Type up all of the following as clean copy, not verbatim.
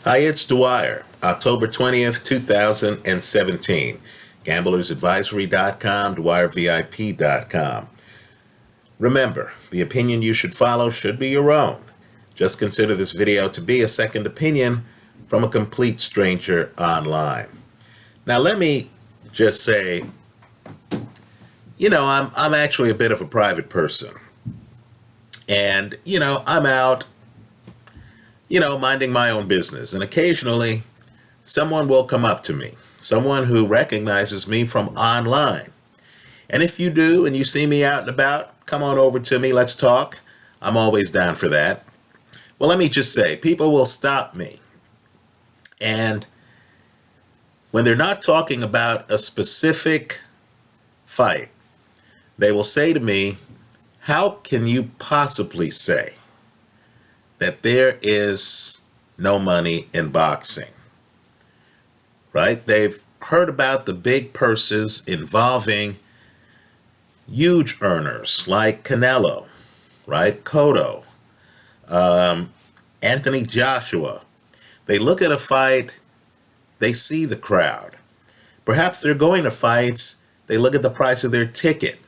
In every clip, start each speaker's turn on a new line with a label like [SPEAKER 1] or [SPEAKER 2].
[SPEAKER 1] Hi, it's Dwyer, October 20th, 2017. GamblersAdvisory.com, dwyervip.com. Remember, the opinion you should follow should be your own. Just consider this video to be a second opinion from a complete stranger online. Now, let me just say, I'm actually a bit of a private person. And, I'm out, minding my own business. And occasionally, someone will come up to me, someone who recognizes me from online. And if you do and you see me out and about, come on over to me, let's talk. I'm always down for that. Well, let me just say, people will stop me. And when they're not talking about a specific fight, they will say to me, how can you possibly say that there is no money in boxing? Right? They've heard about the big purses involving huge earners like Canelo, right? Cotto, Anthony Joshua. They look at a fight, they see the crowd. Perhaps they're going to fights, they look at the price of their ticket,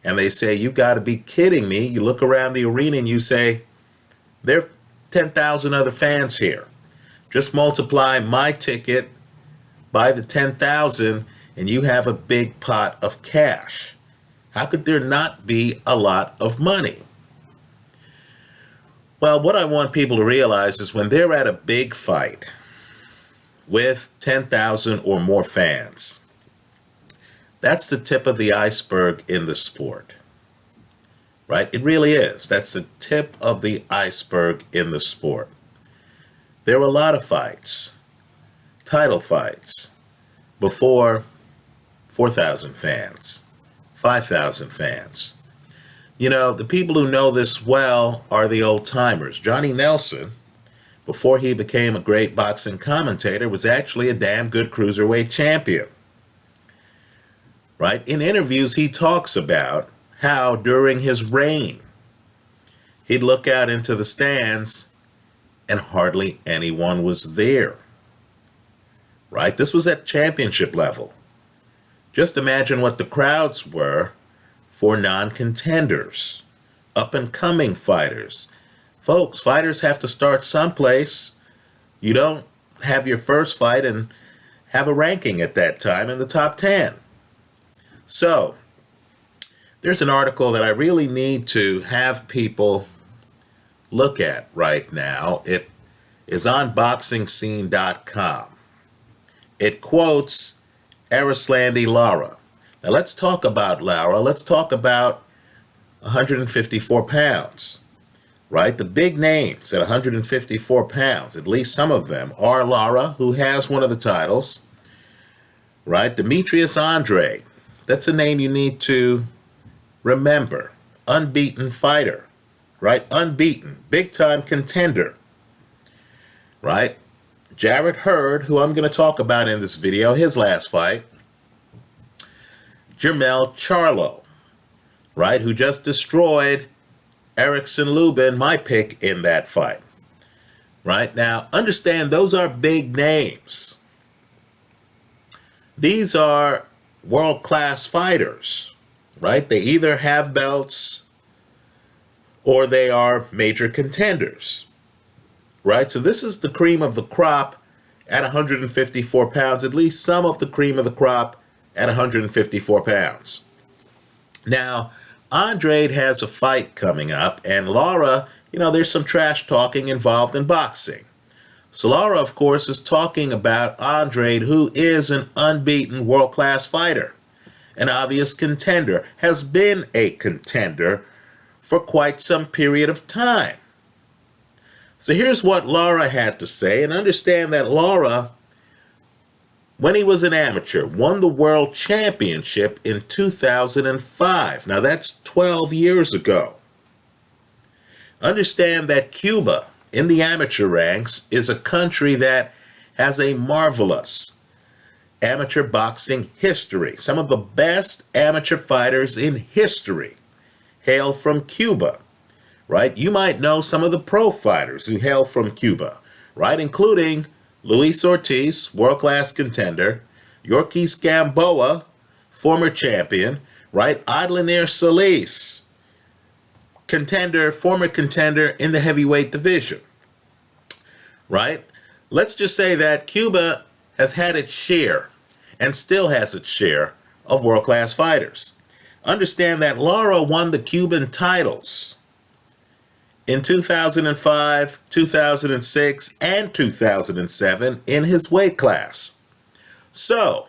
[SPEAKER 1] and they say, you got to be kidding me. You look around the arena and you say, there are 10,000 other fans here. Just multiply my ticket by the 10,000 and you have a big pot of cash. How could there not be a lot of money? Well, what I want people to realize is when they're at a big fight with 10,000 or more fans, that's the tip of the iceberg in the sport, right? It really is. That's the tip of the iceberg in the sport. There were a lot of fights, title fights, before 4,000 fans, 5,000 fans. The people who know this well are the old timers. Johnny Nelson, before he became a great boxing commentator, was actually a damn good cruiserweight champion. Right? In interviews, he talks about how during his reign, he'd look out into the stands and hardly anyone was there. Right? This was at championship level. Just imagine what the crowds were for non-contenders, up-and-coming fighters. Folks, fighters have to start someplace. You don't have your first fight and have a ranking at that time in the top 10. So, there's an article that I really need to have people look at right now. It is on boxingscene.com. It quotes Arislandi Lara. Now let's talk about Lara. Let's talk about 154 pounds, right? The big names at 154 pounds, at least some of them, are Lara, who has one of the titles, right? Demetrius Andrade. That's a name you need to remember. Unbeaten fighter, right? Unbeaten, big-time contender, right? Jarrett Hurd, who I'm going to talk about in this video, his last fight. Jermell Charlo, right? Who just destroyed Erickson Lubin, my pick in that fight, right? Now, understand those are big names. These are world-class fighters, right? They either have belts or they are major contenders, right? So this is the cream of the crop at 154 pounds, at least some of the cream of the crop at 154 pounds. Now, Andrade has a fight coming up, and Lara, there's some trash talking involved in boxing. So Lara, of course, is talking about Andrade, who is an unbeaten world-class fighter, an obvious contender, has been a contender for quite some period of time. So here's what Lara had to say, and understand that Lara, when he was an amateur, won the world championship in 2005. Now that's 12 years ago. Understand that Cuba, in the amateur ranks, is a country that has a marvelous amateur boxing history. Some of the best amateur fighters in history hail from Cuba, right? You might know some of the pro fighters who hail from Cuba. right? Including Luis Ortiz, world-class contender, Yorkis Gamboa, former champion, right? Adlanir Solis, contender, former contender in the heavyweight division, right? Let's just say that Cuba has had its share and still has its share of world-class fighters. Understand that Lara won the Cuban titles in 2005, 2006, and 2007 in his weight class. So,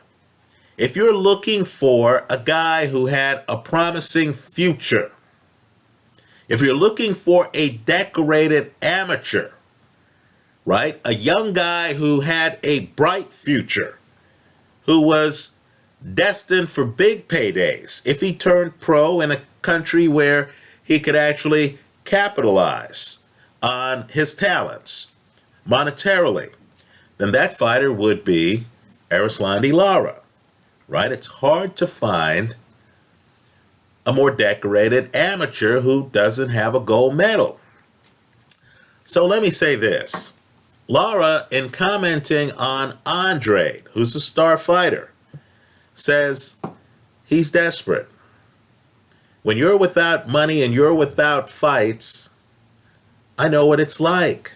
[SPEAKER 1] if you're looking for a guy who had a promising future, if you're looking for a decorated amateur, right, a young guy who had a bright future, who was destined for big paydays if he turned pro in a country where he could actually capitalize on his talents monetarily, then that fighter would be Erislandy Lara, right? It's hard to find a more decorated amateur who doesn't have a gold medal. So let me say this. Lara, in commenting on Andre, who's a star fighter, says he's desperate. When you're without money and you're without fights, I know what it's like.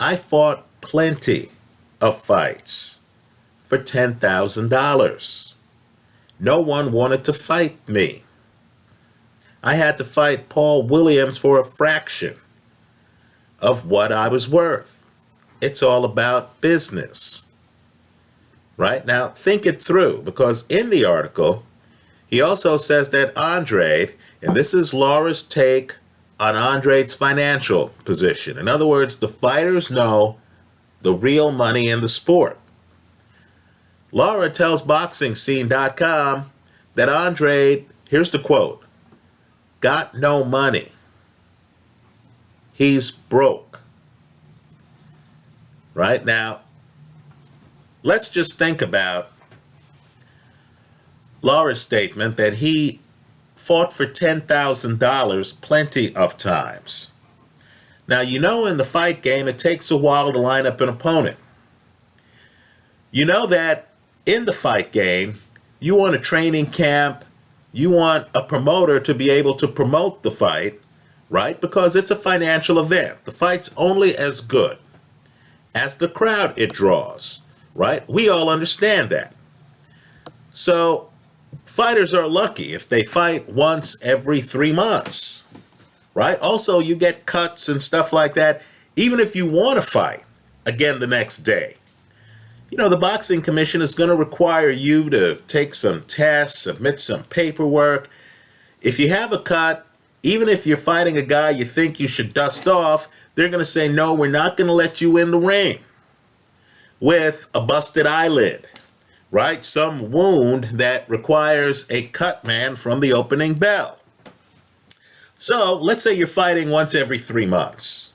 [SPEAKER 1] I fought plenty of fights for $10,000. No one wanted to fight me. I had to fight Paul Williams for a fraction of what I was worth. It's all about business. Right? Now, think it through, because in the article, he also says that Andre, and this is Lara's take on Andre's financial position. In other words, the fighters know the real money in the sport. Lara tells BoxingScene.com that Andre, here's the quote, got no money. He's broke. Right? Now, let's just think about Lara's statement that he fought for $10,000 plenty of times. Now, you know in the fight game, it takes a while to line up an opponent. You know that in the fight game, you want a training camp, you want a promoter to be able to promote the fight, right? Because it's a financial event. The fight's only as good as the crowd it draws, right? We all understand that. So, fighters are lucky if they fight once every 3 months, right? Also, you get cuts and stuff like that, even if you want to fight again the next day. You know, the Boxing Commission is going to require you to take some tests, submit some paperwork. If you have a cut, even if you're fighting a guy you think you should dust off, they're going to say, no, we're not going to let you in the ring with a busted eyelid, right? Some wound that requires a cut man from the opening bell. So let's say you're fighting once every 3 months.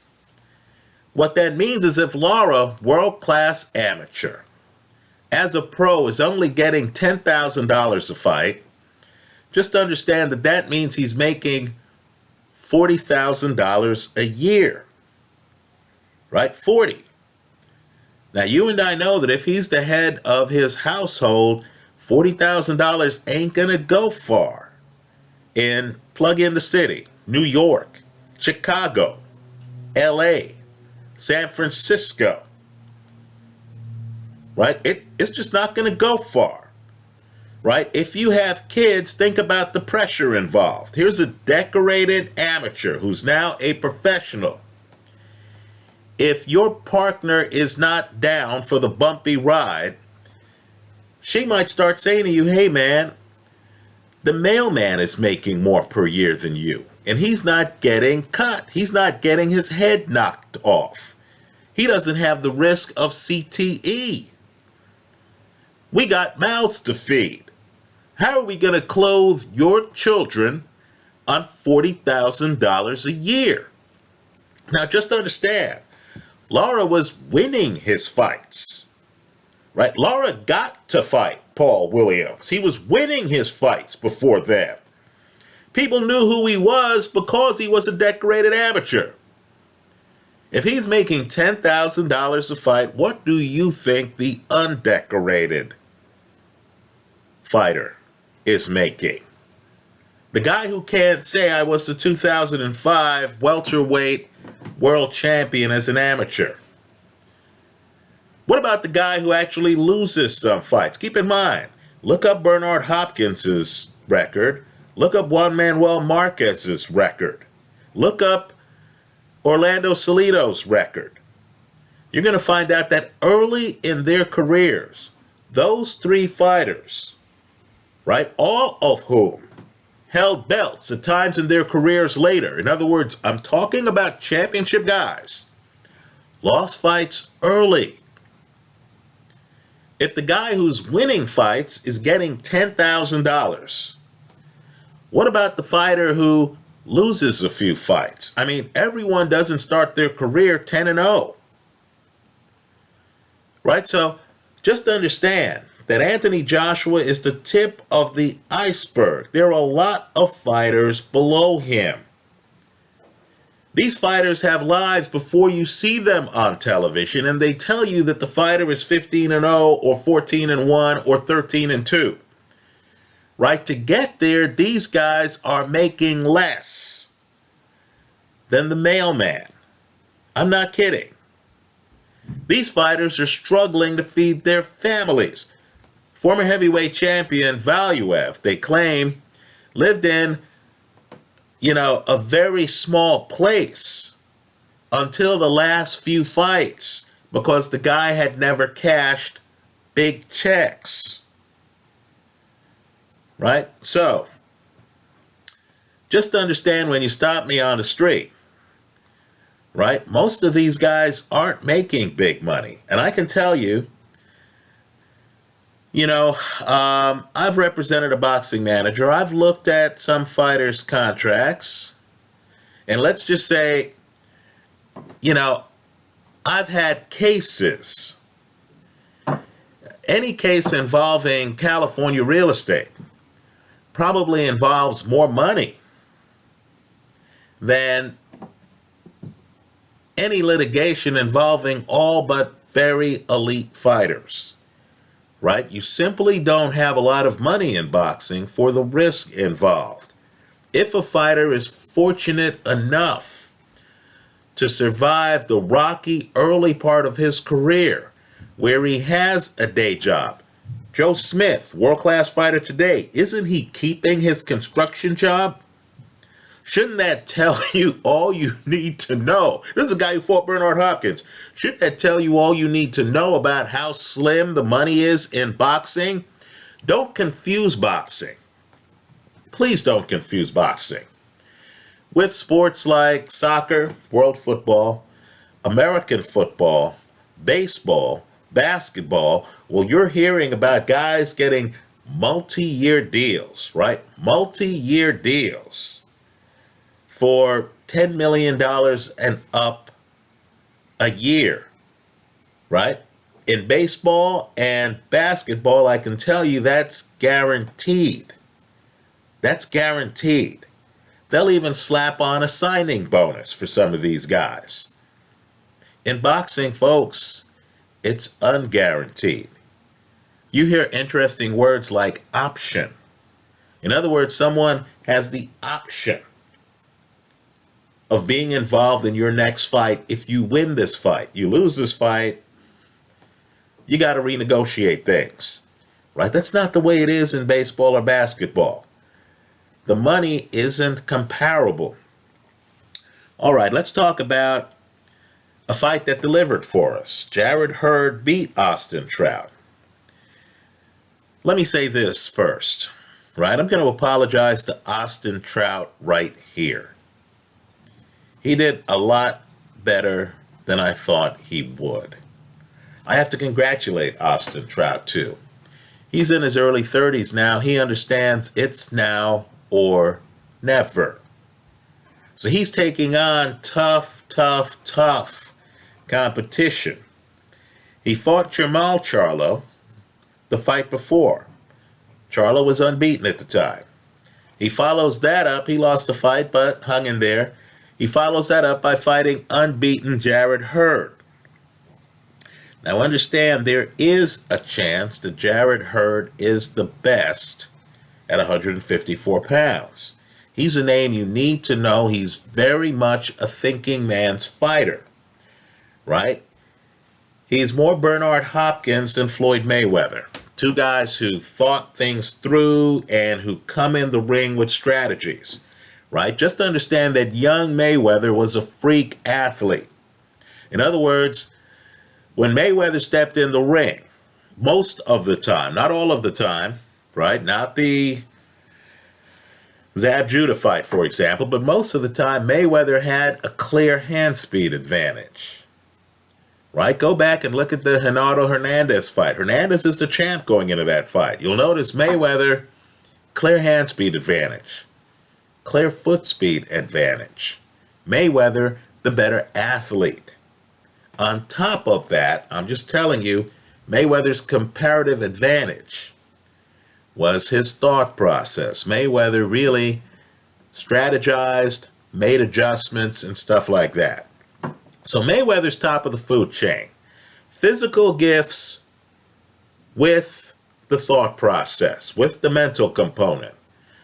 [SPEAKER 1] What that means is if Lara, world-class amateur, as a pro is only getting $10,000 a fight, just understand that that means he's making $40,000 a year, right? 40. Now, you and I know that if he's the head of his household, $40,000 ain't going to go far in plug in the city, New York, Chicago, LA, San Francisco, right? It's just not going to go far, right? If you have kids, think about the pressure involved. Here's a decorated amateur who's now a professional. If your partner is not down for the bumpy ride, she might start saying to you, hey man, the mailman is making more per year than you, and he's not getting cut. He's not getting his head knocked off. He doesn't have the risk of CTE. We got mouths to feed. How are we going to clothe your children on $40,000 a year? Now, just understand, Lara was winning his fights, right? Lara got to fight Paul Williams. He was winning his fights before then. People knew who he was because he was a decorated amateur. If he's making $10,000 a fight, what do you think the undecorated fighter is making? The guy who can't say I was the 2005 welterweight world champion as an amateur. What about the guy who actually loses some fights? Keep in mind, look up Bernard Hopkins's record. Look up Juan Manuel Marquez's record. Look up Orlando Salido's record. You're going to find out that early in their careers, those three fighters, right, all of whom held belts at times in their careers later. In other words, I'm talking about championship guys, lost fights early. If the guy who's winning fights is getting $10,000, what about the fighter who loses a few fights? I mean, everyone doesn't start their career 10-0. Right? So just understand that Anthony Joshua is the tip of the iceberg. There are a lot of fighters below him. These fighters have lives before you see them on television, and they tell you that the fighter is 15-0 or 14-1 or 13-2. Right? To get there, these guys are making less than the mailman. I'm not kidding. These fighters are struggling to feed their families. Former heavyweight champion Valuev, they claim, lived in, a very small place until the last few fights because the guy had never cashed big checks. Right? So, just understand when you stop me on the street, right? Most of these guys aren't making big money. And I can tell you, I've represented a boxing manager. I've looked at some fighters' contracts. And let's just say, I've had cases. Any case involving California real estate probably involves more money than any litigation involving all but very elite fighters. Right? You simply don't have a lot of money in boxing for the risk involved. If a fighter is fortunate enough to survive the rocky early part of his career, where he has a day job. Joe Smith, world-class fighter today, isn't he keeping his construction job? Shouldn't that tell you all you need to know? This is a guy who fought Bernard Hopkins. Shouldn't that tell you all you need to know about how slim the money is in boxing? Don't confuse boxing. Please don't confuse boxing with sports like soccer, world football, American football, baseball, basketball. Well, you're hearing about guys getting multi-year deals, right? Multi-year deals for $10 million and up a year, right? In baseball and basketball, I can tell you that's guaranteed. That's guaranteed. They'll even slap on a signing bonus for some of these guys. In boxing, folks, it's unguaranteed. You hear interesting words like option. In other words, someone has the option of being involved in your next fight if you win this fight. You lose this fight, you got to renegotiate things, right? That's not the way it is in baseball or basketball. The money isn't comparable. All right, let's talk about a fight that delivered for us. Jarrett Hurd beat Austin Trout. Let me say this first, right? I'm going to apologize to Austin Trout right here. He did a lot better than I thought he would. I have to congratulate Austin Trout, too. He's in his early 30s now. He understands it's now or never. So he's taking on tough competition. He fought Jamal Charlo the fight before. Charlo was unbeaten at the time. He follows that up. He lost the fight, but hung in there. He follows that up by fighting unbeaten Jarrett Hurd. Now understand, there is a chance that Jarrett Hurd is the best at 154 pounds. He's a name you need to know. He's very much a thinking man's fighter, right? He's more Bernard Hopkins than Floyd Mayweather. Two guys who thought things through and who come in the ring with strategies, right? Just understand that young Mayweather was a freak athlete. In other words, when Mayweather stepped in the ring, most of the time, not all of the time, right? Not the Zab Judah fight, for example, but most of the time, Mayweather had a clear hand speed advantage, right? Go back and look at the Renato Hernandez fight. Hernandez is the champ going into that fight. You'll notice Mayweather, clear hand speed advantage, clear foot speed advantage. Mayweather, the better athlete. On top of that, I'm just telling you, Mayweather's comparative advantage was his thought process. Mayweather really strategized, made adjustments, and stuff like that. So Mayweather's top of the food chain. Physical gifts with the thought process, with the mental component.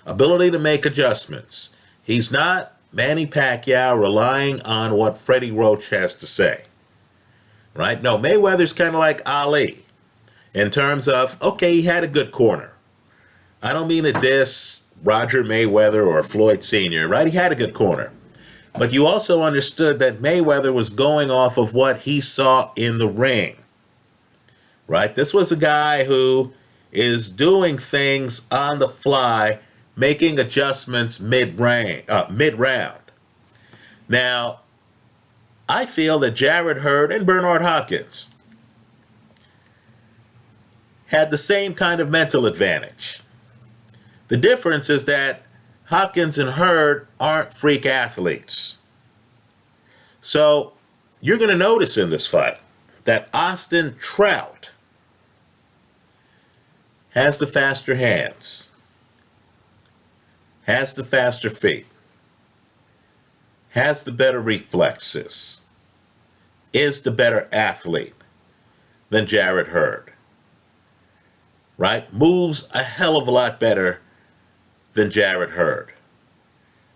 [SPEAKER 1] Ability to make adjustments. He's not Manny Pacquiao relying on what Freddie Roach has to say. Right? No, Mayweather's kind of like Ali in terms of, okay, he had a good corner. I don't mean to diss Roger Mayweather or Floyd Sr., right? He had a good corner. But you also understood that Mayweather was going off of what he saw in the ring, right? This was a guy who is doing things on the fly, making adjustments mid-round. Now, I feel that Jarrett Hurd and Bernard Hopkins had the same kind of mental advantage. The difference is that Hopkins and Hurd aren't freak athletes. So you're going to notice in this fight that Austin Trout has the faster hands, has the faster feet, has the better reflexes, is the better athlete than Jarrett Hurd, right? Moves a hell of a lot better than Jarrett Hurd,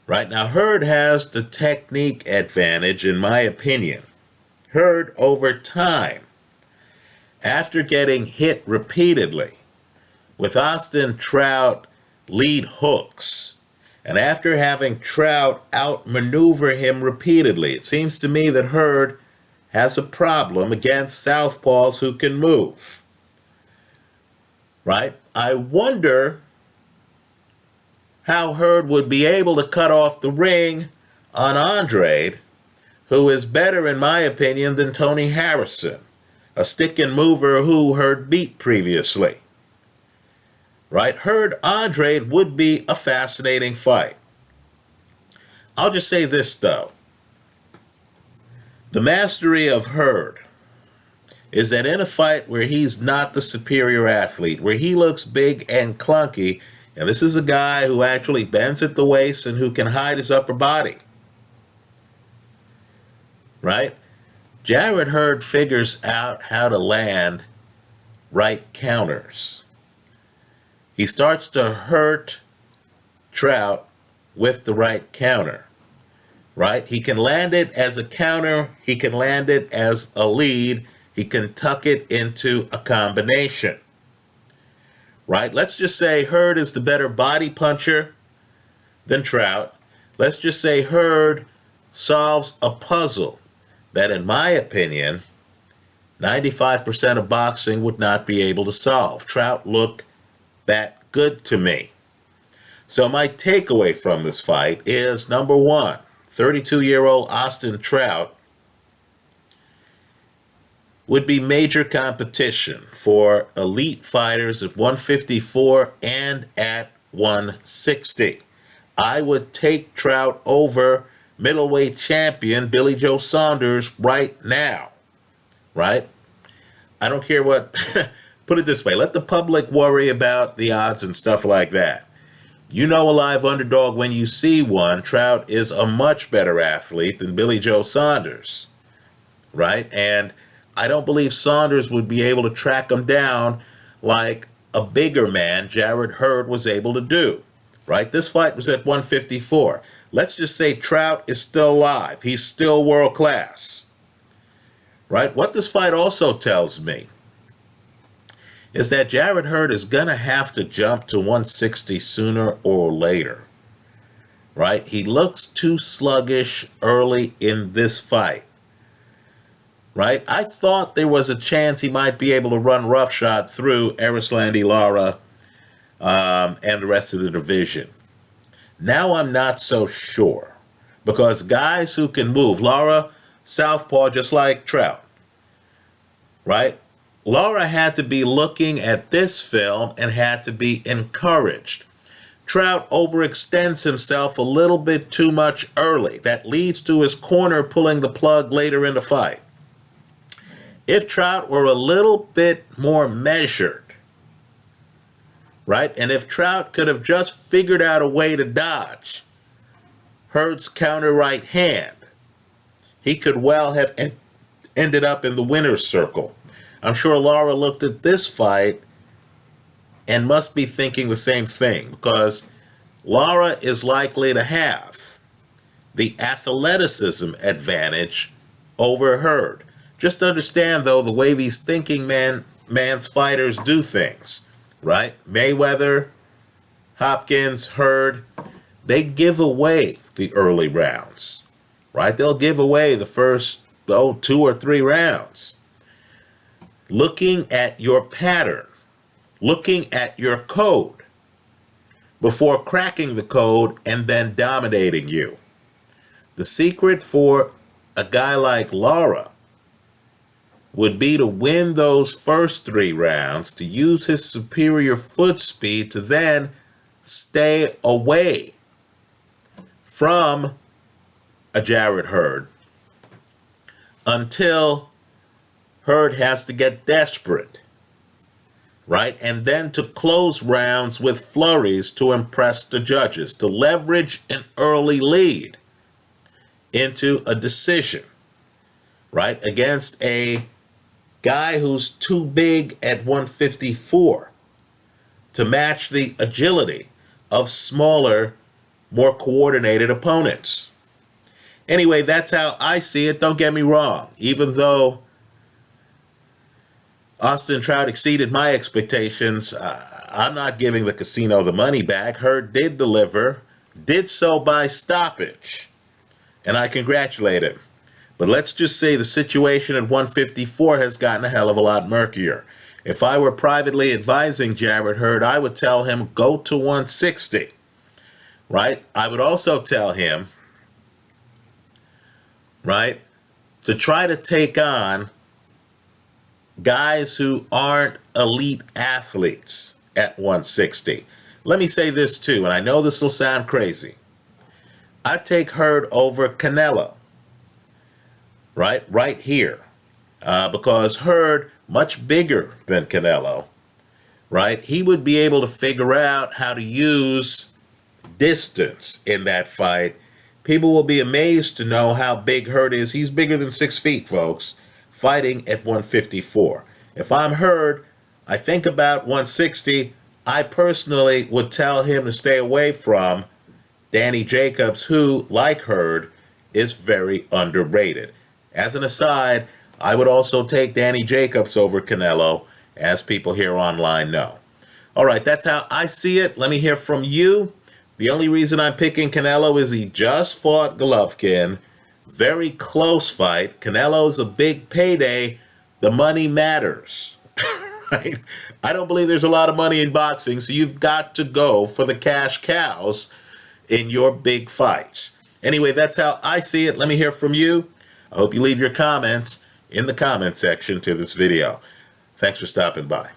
[SPEAKER 1] right? Now, Hurd has the technique advantage, in my opinion. Hurd, over time, after getting hit repeatedly with Austin Trout lead hooks, and after having Trout outmaneuver him repeatedly, it seems to me that Hurd has a problem against southpaws who can move, right? I wonder how Hurd would be able to cut off the ring on Andrade, who is better, in my opinion, than Tony Harrison, a stick and mover who Hurd beat previously. Right? Hurd Andrade would be a fascinating fight. I'll just say this, though. The mastery of Hurd is that in a fight where he's not the superior athlete, where he looks big and clunky, and this is a guy who actually bends at the waist and who can hide his upper body, right? Jarrett Hurd figures out how to land right counters. He starts to hurt Trout with the right counter, right? He can land it as a counter. He can land it as a lead. He can tuck it into a combination, right? Let's just say Hurd is the better body puncher than Trout. Let's just say Hurd solves a puzzle that, in my opinion, 95% of boxing would not be able to solve. Trout looked that good to me. So my takeaway from this fight is, number one, 32-year-old Austin Trout would be major competition for elite fighters at 154 and at 160. I would take Trout over middleweight champion Billy Joe Saunders right now, right? I don't care what, put it this way, let the public worry about the odds and stuff like that. You know a live underdog when you see one. Trout is a much better athlete than Billy Joe Saunders, right? And I don't believe Saunders would be able to track him down like a bigger man, Jarrett Hurd, was able to do, right? This fight was at 154. Let's just say Trout is still alive. He's still world class, right? What this fight also tells me is that Jarrett Hurd is going to have to jump to 160 sooner or later, right? He looks too sluggish early in this fight, right? I thought there was a chance he might be able to run roughshod through Erislandy Lara and the rest of the division. Now I'm not so sure, because guys who can move, Lara, southpaw just like Trout, right? Lara had to be looking at this film and had to be encouraged. Trout overextends himself a little bit too much early. That leads to his corner pulling the plug later in the fight. If Trout were a little bit more measured, right, and if Trout could have just figured out a way to dodge Hurd's counter right hand, he could well have ended up in the winner's circle. I'm sure Lara looked at this fight and must be thinking the same thing, because Lara is likely to have the athleticism advantage over Hurd. Just understand, though, the way these thinking man's fighters do things, right? Mayweather, Hopkins, Hurd, they give away the early rounds, right? They'll give away the first 2 or 3 rounds. Looking at your pattern, looking at your code before cracking the code and then dominating you. The secret for a guy like Lara would be to win those first 3 rounds, to use his superior foot speed to then stay away from a Jarrett Hurd until Hurd has to get desperate, right? And then to close rounds with flurries to impress the judges, to leverage an early lead into a decision, right? Against a guy who's too big at 154 to match the agility of smaller, more coordinated opponents. Anyway, that's how I see it. Don't get me wrong. Even though Austin Trout exceeded my expectations, I'm not giving the casino the money back. Hurd did deliver, did so by stoppage, and I congratulate him. But let's just say the situation at 154 has gotten a hell of a lot murkier. If I were privately advising Jarrett Hurd, I would tell him, go to 160, right? I would also tell him, right, to try to take on guys who aren't elite athletes at 160. Let me say this too, and I know this will sound crazy. I'd take Hurd over Canelo, right here, because Hurd, much bigger than Canelo, right? He would be able to figure out how to use distance in that fight. People will be amazed to know how big Hurd is. He's bigger than 6 feet, folks, fighting at 154. If I'm Hurd, I think about 160. I personally would tell him to stay away from Danny Jacobs, who, like Hurd, is very underrated. As an aside, I would also take Danny Jacobs over Canelo, as people here online know. All right, that's how I see it. Let me hear from you. The only reason I'm picking Canelo is he just fought Golovkin. Very close fight. Canelo's a big payday. The money matters. Right? I don't believe there's a lot of money in boxing, so you've got to go for the cash cows in your big fights. Anyway, that's how I see it. Let me hear from you. I hope you leave your comments in the comment section to this video. Thanks for stopping by.